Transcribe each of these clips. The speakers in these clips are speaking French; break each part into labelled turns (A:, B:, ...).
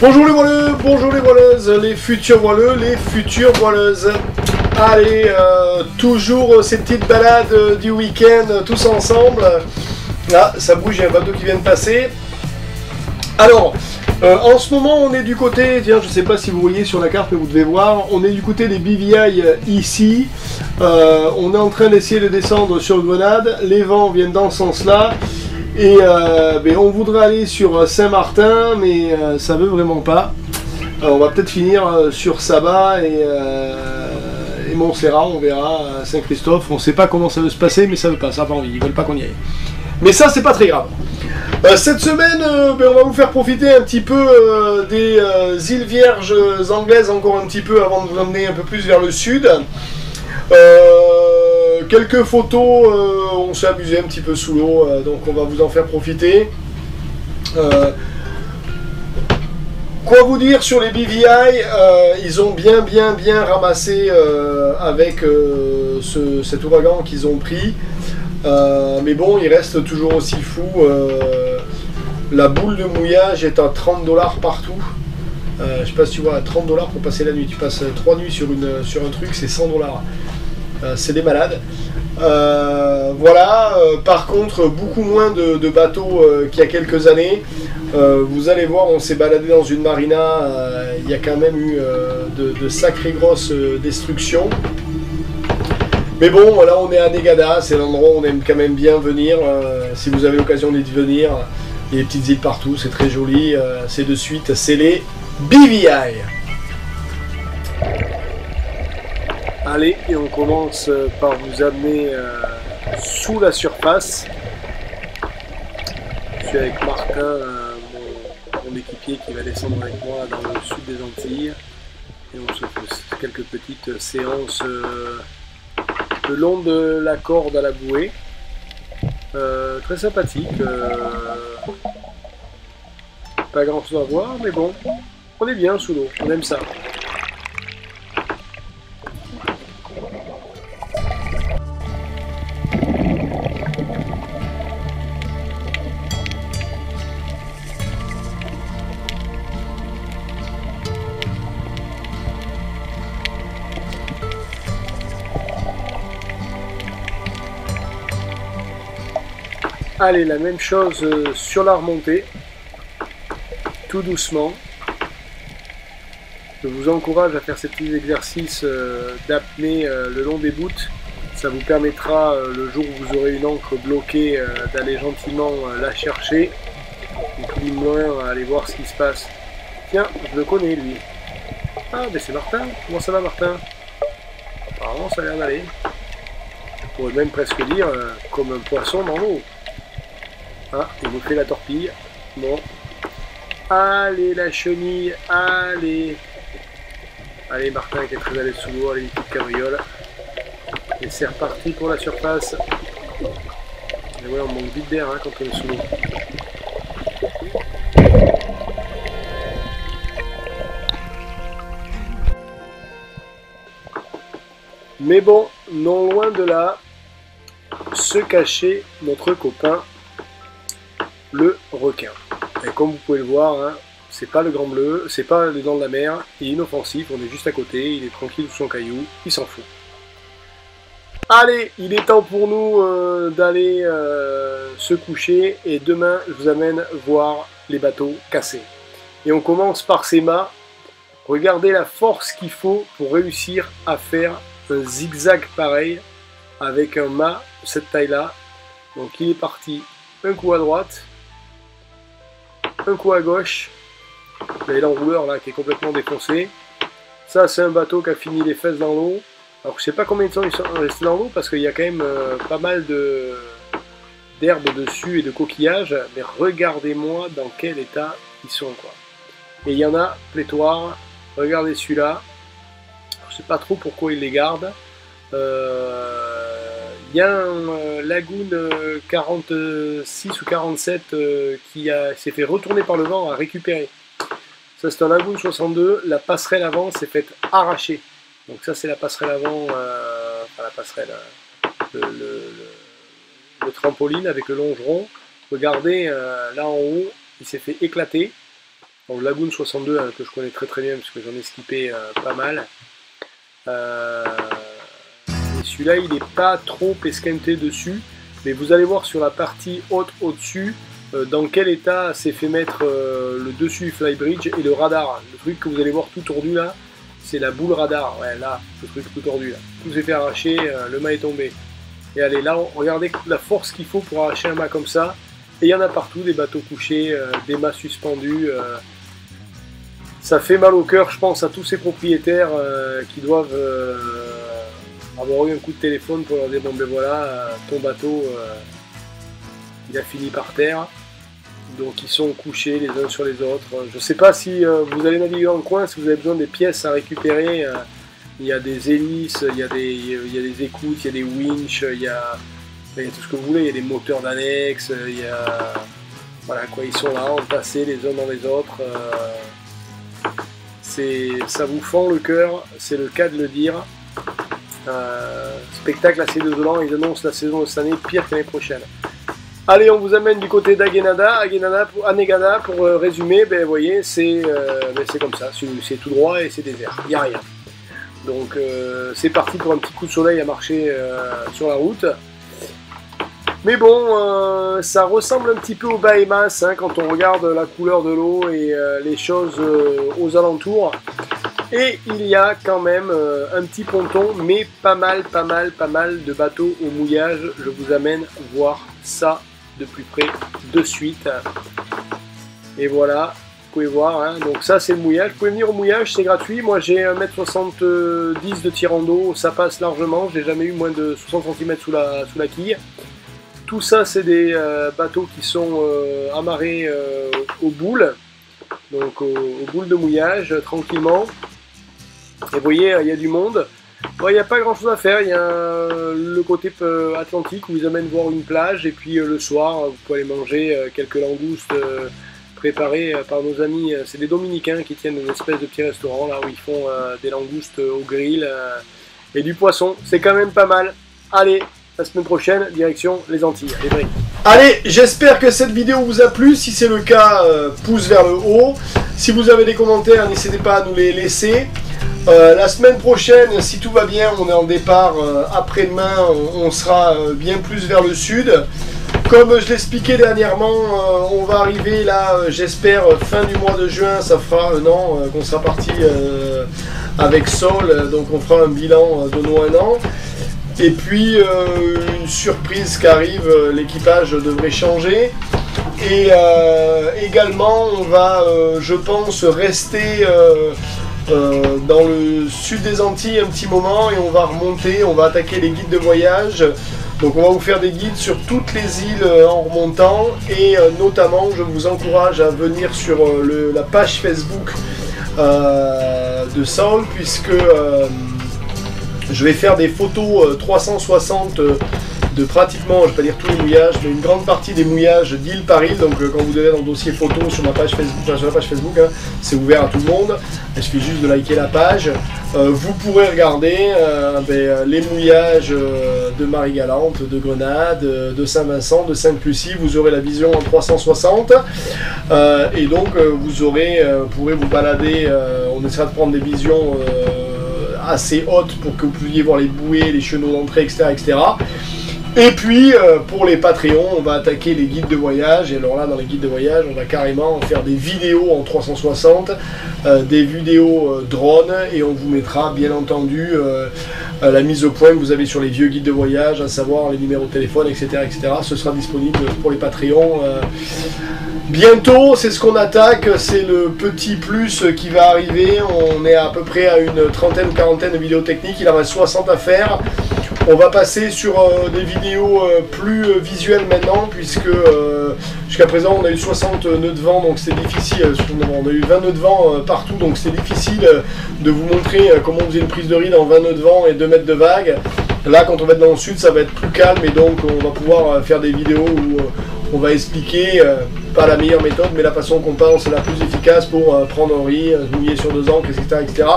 A: Bonjour les voileux, bonjour les voileuses, les futurs voileux, les futures voileuses. Allez, toujours ces petites balades du week-end, tous ensemble. Là, ça bouge, il y a un bateau qui vient de passer. Alors, en ce moment, on est du côté, tiens, je sais pas si vous voyez sur la carte, mais vous devez voir, on est du côté des BVI ici. On est en train d'essayer de descendre sur Grenade. Les vents viennent dans ce sens-là. Et on voudrait aller sur Saint-Martin, mais ça veut vraiment pas. On va peut-être finir sur Saba et Montserrat, on verra, Saint-Christophe. On sait pas comment ça veut se passer, mais ça veut pas, ça n'a pas envie, ils veulent pas qu'on y aille. Mais ça, c'est pas très grave. Cette semaine, on va vous faire profiter un petit peu des îles Vierges anglaises, encore un petit peu avant de vous emmener un peu plus vers le sud. Quelques photos, on s'est amusé un petit peu sous l'eau, donc on va vous en faire profiter. Quoi vous dire sur les BVI, ils ont bien ramassé avec cet ouragan qu'ils ont pris. Mais bon, il reste toujours aussi fou. La boule de mouillage est à 30 $ partout. Je sais pas si tu vois, à 30 $ pour passer la nuit. Tu passes 3 nuits sur un truc, c'est 100 $. C'est des malades. Voilà, par contre, beaucoup moins de bateaux qu'il y a quelques années. Vous allez voir, on s'est baladé dans une marina, il y a quand même eu de sacrées grosses destructions. Mais bon, là on est à Negada, c'est l'endroit où on aime quand même bien venir. Si vous avez l'occasion d'y venir, il y a des petites îles partout, c'est très joli. C'est de suite, c'est les BVI. Allez, et on commence par vous amener sous la surface. Je suis avec Martin, mon équipier qui va descendre avec moi dans le sud des Antilles. Et on se fait quelques petites séances le long de la corde à la bouée. Très sympathique. Pas grand chose à voir, mais bon, on est bien sous l'eau, on aime ça. Allez, la même chose sur la remontée, tout doucement. Je vous encourage à faire ces petits exercices d'apnée le long des bouts. Ça vous permettra, le jour où vous aurez une ancre bloquée, d'aller gentiment la chercher. Ou tout du moins, aller voir ce qui se passe. Tiens, je le connais lui. Ah, mais c'est Martin. Comment ça va, Martin? Apparemment, ça a l'air d'aller. On pourrait même presque dire comme un poisson dans l'eau. Ah, il nous fait la torpille. Bon. Allez, la chenille. Allez. Allez, Martin qui est très à l'aise sous l'eau. Allez, une petite cabriole. Et c'est reparti pour la surface. Et ouais, on manque vite d'air hein, quand on est sous l'eau. Mais bon, non loin de là, se cachait notre copain, le requin. Et comme vous pouvez le voir, hein, c'est pas le grand bleu, c'est pas le dents de la mer, il est inoffensif, on est juste à côté, il est tranquille sous son caillou, il s'en fout. Allez, il est temps pour nous d'aller se coucher et demain je vous amène voir les bateaux cassés. Et on commence par ces mâts. Regardez la force qu'il faut pour réussir à faire un zigzag pareil avec un mât de cette taille-là. Donc il est parti un coup à droite, un coup à gauche. Vous avez l'enrouleur là qui est complètement défoncé. Ça c'est un bateau qui a fini les fesses dans l'eau. Alors je sais pas combien de temps ils sont restés dans l'eau parce qu'il y a quand même pas mal d'herbe dessus et de coquillages. Mais regardez-moi dans quel état ils sont quoi. Et il y en a pléthore. Regardez celui-là. Je sais pas trop pourquoi ils les gardent. Il y a un Lagoon 46 ou 47 qui s'est fait retourner par le vent à récupérer. Ça c'est un Lagoon 62, la passerelle avant s'est faite arracher. Donc ça c'est la passerelle avant, enfin la passerelle, le trampoline avec le longeron. Regardez là en haut, il s'est fait éclater. Bon, Lagoon 62 hein, que je connais très bien parce que j'en ai skippé pas mal. Et celui-là il n'est pas trop esquinté dessus, mais vous allez voir sur la partie haute au-dessus dans quel état s'est fait mettre le dessus du flybridge et le radar. Le truc que vous allez voir tout tordu là, c'est la boule radar. Ouais, là, le truc tout tordu là. Tout s'est fait arracher, le mât est tombé. Et allez, là, regardez la force qu'il faut pour arracher un mât comme ça. Et il y en a partout, des bateaux couchés, des mâts suspendus. Ça fait mal au cœur, je pense, à tous ces propriétaires qui doivent avoir eu un coup de téléphone pour leur dire bon ben voilà, ton bateau il a fini par terre. Donc ils sont couchés les uns sur les autres. Je ne sais pas si vous allez naviguer dans le coin, si vous avez besoin des pièces à récupérer. Il y a des hélices, il y a des écoutes, il y a des winches, il y a tout ce que vous voulez. Il y a des moteurs d'annexe, il y a... Voilà quoi, ils sont là, entassés les uns dans les autres. Ça vous fend le cœur, c'est le cas de le dire. Spectacle assez désolant, ils annoncent la saison de cette année pire que l'année prochaine. Allez, on vous amène du côté d'Aguenada, Anegada pour résumer, ben vous voyez, c'est comme ça, c'est tout droit et c'est désert, il n'y a rien. Donc c'est parti pour un petit coup de soleil à marcher sur la route. Mais bon, ça ressemble un petit peu au Bahamas hein, quand on regarde la couleur de l'eau et les choses aux alentours. Et il y a quand même un petit ponton, mais pas mal de bateaux au mouillage. Je vous amène voir ça de plus près de suite. Et voilà, vous pouvez voir, hein. Donc ça c'est le mouillage. Vous pouvez venir au mouillage, c'est gratuit. Moi j'ai 1,70 m de tirant d'eau, ça passe largement. J'ai jamais eu moins de 60 cm sous la quille. Tout ça c'est des bateaux qui sont amarrés aux boules, donc aux boules de mouillage, tranquillement. Et vous voyez, il y a du monde. Bon, il n'y a pas grand chose à faire, il y a le côté atlantique où ils amènent voir une plage et puis le soir vous pouvez aller manger quelques langoustes préparées par nos amis, c'est des Dominicains qui tiennent une espèce de petit restaurant là où ils font des langoustes au grill et du poisson, c'est quand même pas mal. Allez, la semaine prochaine, direction les Antilles, les Briques. Allez, j'espère que cette vidéo vous a plu, si c'est le cas, pouce vers le haut. Si vous avez des commentaires, n'hésitez pas à nous les laisser. La semaine prochaine, si tout va bien, on est en départ après-demain, on sera bien plus vers le sud. Comme je l'expliquais dernièrement, on va arriver là, j'espère, fin du mois de juin, ça fera un an qu'on sera parti avec Sol, donc on fera un bilan de nos 1 an. Et puis une surprise qui arrive, l'équipage devrait changer. Et également, on va, je pense, rester... dans le sud des Antilles un petit moment et on va remonter, on va attaquer les guides de voyage. Donc on va vous faire des guides sur toutes les îles en remontant et notamment je vous encourage à venir sur la page Facebook de Saul puisque je vais faire des photos 360 de pratiquement, je ne vais pas dire tous les mouillages, mais une grande partie des mouillages d'île par île. Donc quand vous devez dans le dossier photo sur ma page Facebook, enfin, sur la page Facebook, hein, c'est ouvert à tout le monde. Il suffit juste de liker la page. Vous pourrez regarder les mouillages de Marie-Galante, de Grenade, de Saint-Vincent, de Sainte-Lucie. Vous aurez la vision en 360 et donc vous pourrez vous balader. On essaiera de prendre des visions assez hautes pour que vous puissiez voir les bouées, les chenaux d'entrée, etc., etc. Et puis, pour les Patreons, on va attaquer les guides de voyage. Et alors là, dans les guides de voyage, on va carrément faire des vidéos en 360, des vidéos drone, et on vous mettra, bien entendu, la mise au point que vous avez sur les vieux guides de voyage, à savoir les numéros de téléphone, etc., etc. Ce sera disponible pour les Patreons. Bientôt, c'est ce qu'on attaque, c'est le petit plus qui va arriver. On est à peu près à une trentaine ou quarantaine de vidéos techniques, il en reste 60 à faire. On va passer sur des vidéos plus visuelles maintenant, puisque jusqu'à présent on a eu 60 nœuds de vent, donc c'est difficile, on a eu 20 nœuds de vent partout, donc c'est difficile de vous montrer comment on faisait une prise de ride en 20 nœuds de vent et 2 mètres de vague. Là, quand on va être dans le sud, ça va être plus calme, et donc on va pouvoir faire des vidéos où on va expliquer, pas la meilleure méthode, mais la façon qu'on pense la plus efficace pour prendre un riz, se mouiller sur 2 ancres, etc., etc.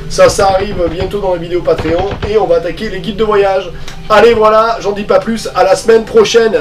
A: Ça arrive bientôt dans les vidéos Patreon et on va attaquer les guides de voyage. Allez, voilà, j'en dis pas plus, à la semaine prochaine.